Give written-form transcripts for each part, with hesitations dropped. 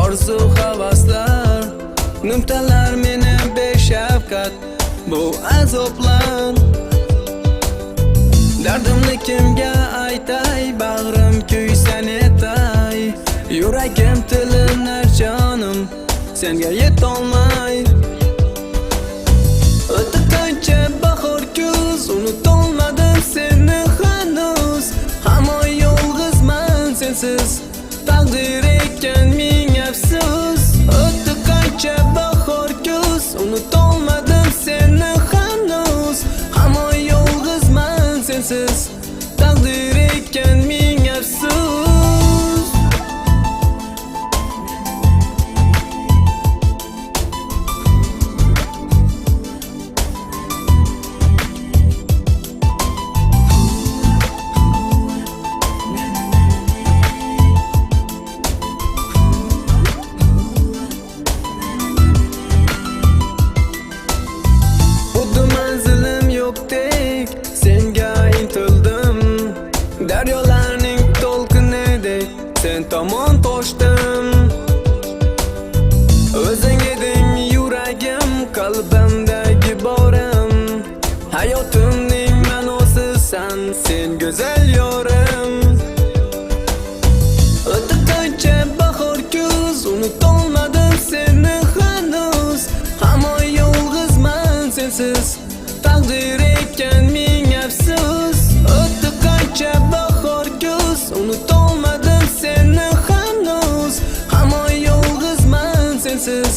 orzu havaslar, numtalar meni beshafqat, bu azoblar. Dardimni kimga aytay, bag'rim kuysan etay, yuragim tilinar jonim, senga yetolmay. O'tdi qancha bahor kuz, unutolmadim seni hanuz, hamon yolg'izman sensiz, taqdir ekan ming afsus. O'tdi qancha bahor kuz, unutolmadim seni hanuz, hamon yolg'izman sensiz, taqdir ekan ming afsus. Senga intildim, daryolarning to'lqinidek sen tomon toshdim. O'zing eding yuragim, qalbimdagi borim, hayotimning ma'nosisan sen go'zal yorim. O'tdi qancha bahor kuz, unutolmadim seni hanuz, hamon yolg'izman sensiz, taqdir ekan ming afsus. O'tdi qancha bahor kuz, unutolmadim seni hanuz, hamon yolg'izman sensiz,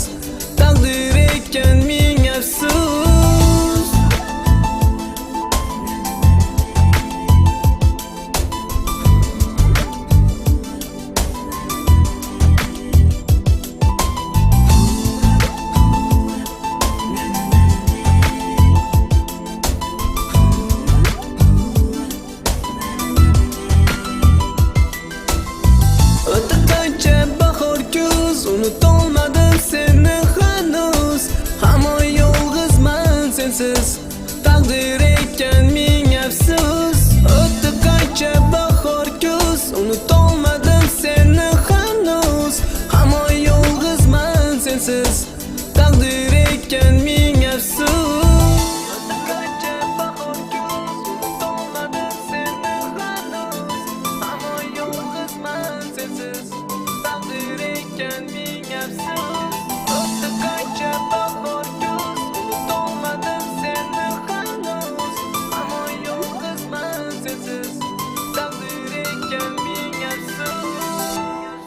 taqdir ekan ming afsus. Unutolmadim seni hanuz, hamon yolg'izman sensiz, taqdir ekan ming afsus. O'tdi qancha bahor kuz, unutolmadim seni hanuz, hamon yolg'izman sensiz, taqdir ekan ming afsus. So